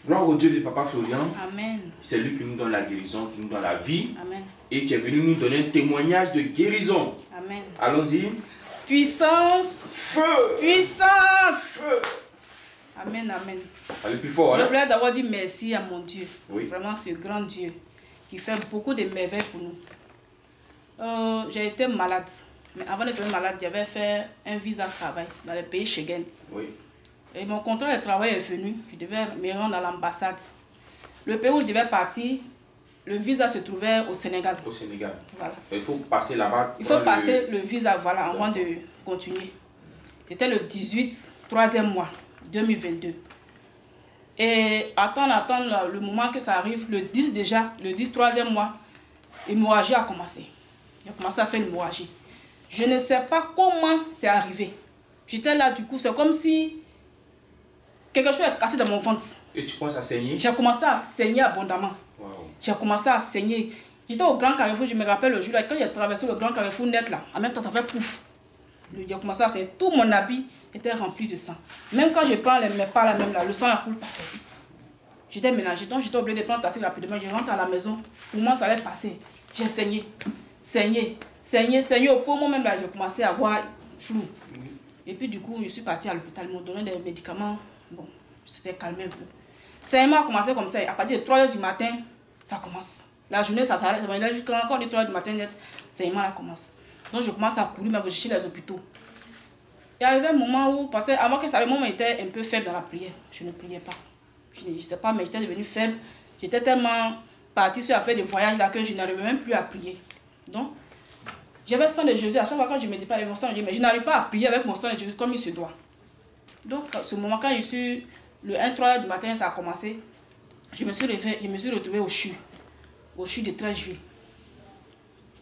Gloire au Dieu de Papa Florian. Amen. C'est lui qui nous donne la guérison, qui nous donne la vie. Amen. Et tu es venu nous donner un témoignage de guérison. Amen. Allons-y. Puissance. Feu. Puissance. Feu. Amen, amen. Allez plus fort. Je Hein? voulais d'abord dire merci à mon Dieu. Oui. Vraiment, ce grand Dieu qui fait beaucoup de merveilles pour nous. J'ai été malade. Mais avant d'être malade, j'avais fait un visa de travail dans le pays Schengen. Oui. Et mon contrat de travail est venu. Je devais me rendre à l'ambassade. Le pays où je devais partir, le visa se trouvait au Sénégal. Au Sénégal. Voilà. Il faut passer là-bas. Il faut passer le visa, voilà, avant de continuer. C'était le 18, 3e mois, 2022. Et attendre le moment que ça arrive, le 10 déjà, le 10, 3e mois, l'hémorragie a commencé. J'ai commencé à faire une hémorragie. Je ne sais pas comment c'est arrivé. J'étais là, du coup, c'est comme si quelque chose est cassé dans mon ventre. Et tu commences à saigner? J'ai commencé à saigner abondamment. Wow. J'ai commencé à saigner. J'étais au Grand Carrefour, je me rappelle le jour là, quand j'ai traversé le Grand Carrefour net là, en même temps ça fait pouf. J'ai commencé à saigner. Tout mon habit était rempli de sang. Même quand je prends mes pas là, même là, le sang la coule partout. J'étais mélangée, donc j'étais obligée de prendre taxi rapidement. Je rentre à la maison, pour moi ça allait passer. J'ai saigné, saigné au poumon même là, j'ai commencé à avoir flou. Et puis du coup, je suis partie à l'hôpital, ils m'ont donné des médicaments. Bon, c'était calmé un peu. Saignement a commencé comme ça. À partir de 3h du matin, ça commence. La journée, ça s'arrête. Jusqu'à encore 3h du matin, saignement là commence. Donc je commence à courir, mais je cherche les hôpitaux. Il est arrivé un moment où, parce que avant que ça arrive, moi j'étais un peu faible dans la prière. Je ne priais pas. Je ne sais pas, mais j'étais devenue faible. J'étais tellement partie sur la faire des voyages là que je n'arrivais même plus à prier. Donc, j'avais le sang de Jésus. À chaque fois quand je me dis pas avec mon sang de Jésus, mais je n'arrive pas à prier avec mon sang de Jésus comme il se doit. Donc, à ce moment, quand je suis le 1-3 du matin, ça a commencé. Je me suis retrouvée au CHU de Trècheville.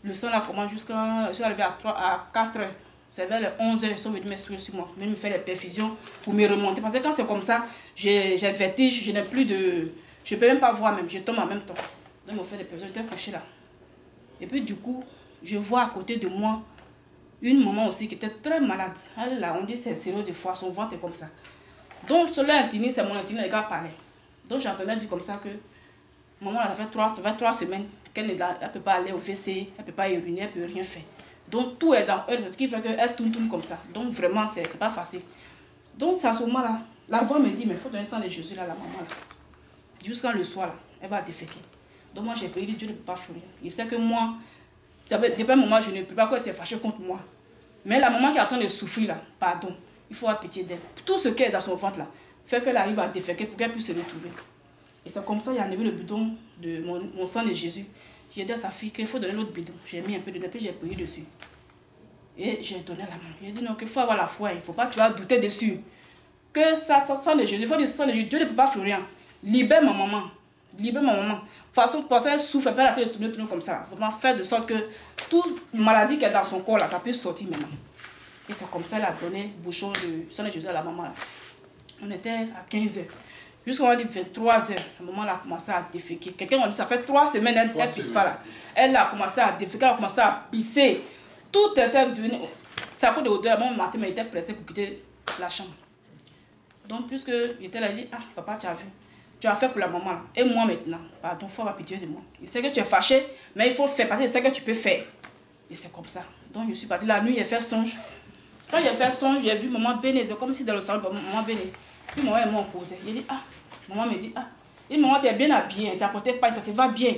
Le sang là commence jusqu'à. Je suis arrivée à 4 h. C'est vers les 11 h, ils sont venus m'instruire sur moi, venus me faire les perfusions pour me remonter. Parce que quand c'est comme ça, j'ai vertige, je n'ai plus de. Je ne peux même pas voir même, je tombe en même temps. Donc ils m'ont fait des perfusions, j'étais couchée là. Et puis du coup, je vois à côté de moi une maman aussi qui était très malade. Elle là, on dit c'est sérieux des fois, son ventre est comme ça. Donc sur leur intini, c'est mon intini, les gars parlaient. Donc j'entendais dire comme ça que maman, ça fait 3 semaines qu'elle ne peut pas aller au WC, elle ne peut pas uriner, elle ne peut rien faire. Donc tout est dans elle, c'est ce qui fait qu'elle tourne comme ça. Donc vraiment, c'est pas facile. Donc c'est à ce moment-là, la voix me dit, mais il faut donner le sang de Jésus là, la maman là. Jusqu'à le soir là, elle va déféquer. Donc moi j'ai prié, Dieu ne peut pas fleurir. Il sait que moi, depuis un moment, je ne peux pas qu'elle était fâchée contre moi. Mais la maman qui est en train de souffrir là, pardon, il faut avoir pitié d'elle. Tout ce qui est dans son ventre là, fait qu'elle arrive à déféquer pour qu'elle puisse se retrouver. Et c'est comme ça qu'il a enlevé le bidon de mon sang de Jésus. J'ai dit à sa fille qu'il faut donner l'autre bidon. J'ai mis un peu de puis j'ai prié dessus. Et j'ai donné à la maman. J'ai dit non, qu'il faut avoir la foi. Il ne faut pas, tu vas douter dessus. Que ça sang de Jésus, il faut dire sang de Jésus. Dieu ne peut pas fleurir. Libère ma maman. Libère ma maman. De toute façon, pour ça, elle souffre, elle peut la tête tourner comme ça. Il faut faire de sorte que toute maladie qui est dans son corps, là, ça puisse sortir maintenant. Et c'est comme ça qu'elle a donné bouchon de sang de Jésus à la maman. Là. On était à 15 h. Jusqu'à 23 h, la maman a commencé à déféquer. Quelqu'un m'a dit, ça fait 3 semaines, elle ne pisse pas là. Elle a commencé à déféquer, elle a commencé à pisser. Tout était devenu. C'est à cause de l'odeur. Mon matin, mais était pressé pour quitter la chambre. Donc, puisque j'étais là, il dit, ah, papa, tu as vu. Tu as fait pour la maman là. Et moi maintenant, pardon, il faut avoir pitié de moi. Il sait que tu es fâché, mais il faut faire parce qu'il sait que tu peux faire. Et c'est comme ça. Donc, je suis partie la nuit, j'ai fait songe. Quand j'ai fait songe, j'ai vu maman Béné. C'est comme si dans le salon, maman Béné. Puis maman et moi on causait. J'ai dit, ah, maman me dit, ah, et maman, tu es bien habillée, tu as porté paille, ça te va bien.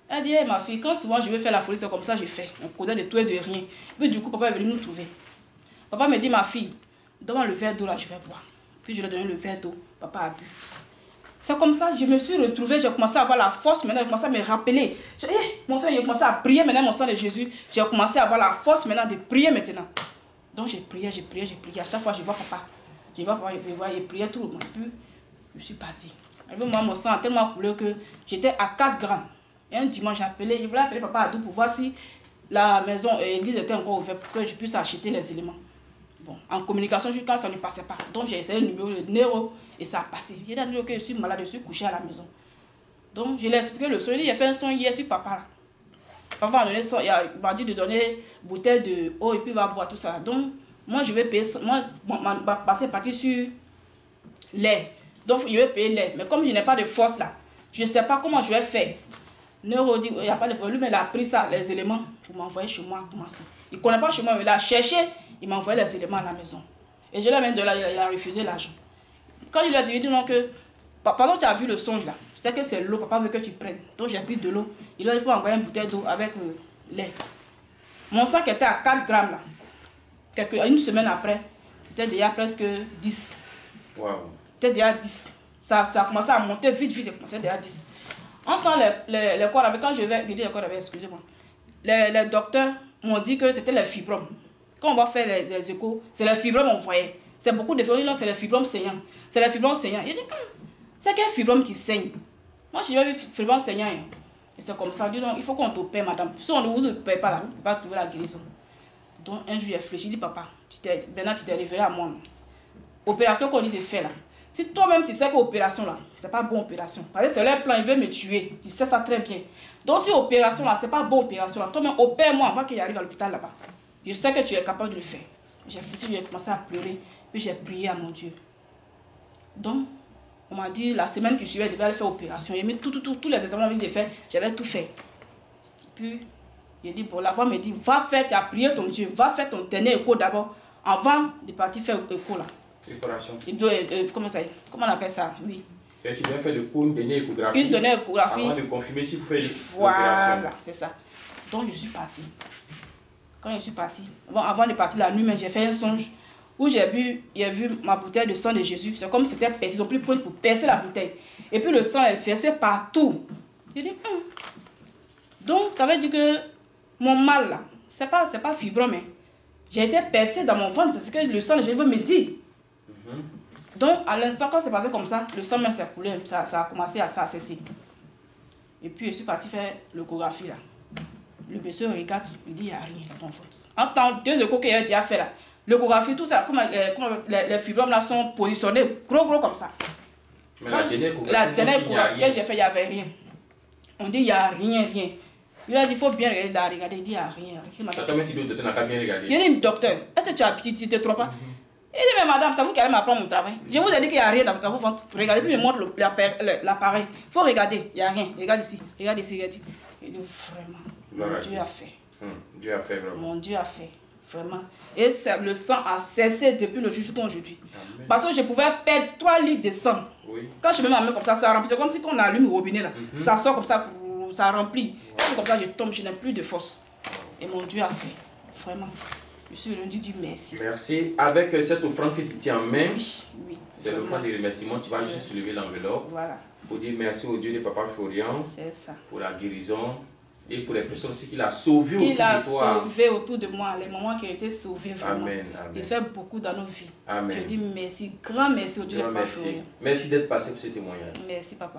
Elle dit, hey, ma fille, quand souvent je veux faire la folie, c'est comme ça que je fais. On connaît de tout et de rien. Puis du coup, papa est venu nous trouver. Papa me dit, ma fille, donne-moi le verre d'eau là, je vais boire. Puis je lui ai donné le verre d'eau. Papa a bu. C'est comme ça, je me suis retrouvée, j'ai commencé à avoir la force maintenant, j'ai commencé à me rappeler. Mon sang, j'ai commencé à prier maintenant, mon sang de Jésus. J'ai commencé à avoir la force maintenant de prier maintenant. Donc j'ai prié. À chaque fois, je vois papa. Je vois papa, il priait tout le monde. Puis je suis partie. Moi, mon sang a tellement coulé que j'étais à 4 grammes. Et un dimanche, je voulais appeler papa Adou pour voir si la maison, l'église était encore ouverte pour que je puisse acheter les éléments. Bon, en communication, quand ça ne passait pas. Donc j'ai essayé le numéro de Nero et ça a passé. J'ai dit que je suis malade, je suis couché à la maison. Donc je lui ai expliqué le son. Il a fait un son hier sur papa. Papa m'a dit de donner bouteille de eau et puis il va boire tout ça. Donc moi je vais payer, moi passer par sur lait. Donc, il veut payer l'air. Mais comme je n'ai pas de force là, je ne sais pas comment je vais faire. Neuro dit, il n'y a pas de problème, mais il a pris ça, les éléments, pour m'envoyer chez moi à commencer. Il ne connaît pas chez moi, il a cherché, il m'a envoyé les éléments à la maison. Et je l'ai même de là, il a refusé l'argent. Quand il lui a dit non que, papa, tu as vu le songe là, c'est que c'est l'eau, papa veut que tu prennes. Donc j'ai pris de l'eau. Il lui a dit pour envoyer une bouteille d'eau avec lait. Mon sac était à 4 grammes là. Une semaine après, c'était déjà presque 10. Wow. C'était déjà 10. Ça a commencé à monter vite, c'était déjà 10. En temps, les corps avec, quand je vais dire les corps avec, excusez-moi, les docteurs m'ont dit que c'était les fibromes. Quand on va faire les échos, c'est les fibromes qu'on voyait. C'est beaucoup de fibromes, c'est les fibromes saignants. C'est les fibromes saignants. Il dit, c'est quel fibrome qui saigne? Moi, j'ai vu fibromes saignants. Et c'est comme ça. Dis donc, il faut qu'on t'opère, madame. Si on ne vous opère pas là, vous ne pouvez pas trouver la guérison. Donc, un jour, j'ai réfléchi, j'ai dit, papa, maintenant, tu t'es révélé à moi. Opération qu'on dit de faire là. Si toi-même tu sais que l'opération là, c'est pas bonne opération. Parce que c'est leur plan, ils veulent me tuer. Tu sais ça très bien. Donc si opération là, c'est pas bonne opération là, toi-même opère-moi avant qu'il arrive à l'hôpital là-bas. Je sais que tu es capable de le faire. J'ai commencé à pleurer, puis j'ai prié à mon Dieu. Donc, on m'a dit la semaine qui suivait, je devais aller faire opération. J'ai mis tous les examens que j'ai fait, j'avais tout fait. Puis, j'ai dit, bon, la voix me dit, va faire, tu as prié ton Dieu, va faire ton dernier écho d'abord, avant de partir faire l'écho là. Comment on appelle ça? Oui. Et tu viens faire une dernière échographie. Une dernière échographie. Avant de confirmer si vous faites l'opération. Voilà, c'est ça. Donc je suis partie. Quand je suis partie, bon, avant de partir la nuit, même j'ai fait un songe où j'ai vu ma bouteille de sang de Jésus. C'est comme si c'était percé. Ils ont pris pour percer la bouteille. Et puis le sang est versé partout. J'ai dit, Donc ça veut dire que mon mal là, c'est pas fibrome. Hein. J'ai été percé dans mon ventre. C'est ce que le sang de Jésus me dit. Donc, à l'instant, quand c'est passé comme ça, le sang même s'est coulé, ça a commencé à cesser. Et puis, je suis partie faire l'échographie là. Le monsieur regarde, il dit, il n'y a rien dans ton ventre. En temps, 2 échos qu'il a déjà fait là, l'échographie, tout ça, comme les fibromes là sont positionnés, gros comme ça. Mais la dernière échographie que j'ai fait, il n'y avait rien. On dit, il n'y a rien. Il a dit, il faut bien regarder, il dit, il n'y a rien. Ça t'a dit, le docteur n'a qu'à bien regarder. Il dit, docteur, est-ce que tu te trompes pas? Il dit, mais madame, c'est vous qui allez m'apprendre mon travail. Je vous ai dit qu'il n'y a rien dans vos ventre. Regardez, puis il me montre l'appareil. Il faut regarder, il n'y a rien. Regarde ici. Il dit, vraiment, mon Dieu a fait. Dieu a fait vraiment. Mon Dieu a fait, vraiment. Et le sang a cessé depuis le jour jusqu'à aujourd'hui. Parce que je pouvais perdre 3 litres de sang. Oui. Quand je mets ma main comme ça remplit. C'est comme si on allume le robinet là. Ça sort comme ça, ça remplit. C'est comme ça, je tombe, je n'ai plus de force. Et mon Dieu a fait, vraiment. Je suis venu dire merci. Merci. Avec cette offrande que tu tiens en main, oui, c'est l'offrande de remerciement. Tu vas juste soulever l'enveloppe. Voilà. Pour dire merci au Dieu de Papa Florian. C'est ça. Pour la guérison. Et pour les personnes aussi qu'il a sauvées autour de toi. Qu'il a sauvé autour de moi. Les moments qui ont été sauvés vraiment. Amen. Il fait beaucoup dans nos vies. Amen. Je dis merci. Grand merci au Dieu de Papa Florian. Merci d'être passé pour ce témoignage. Merci papa.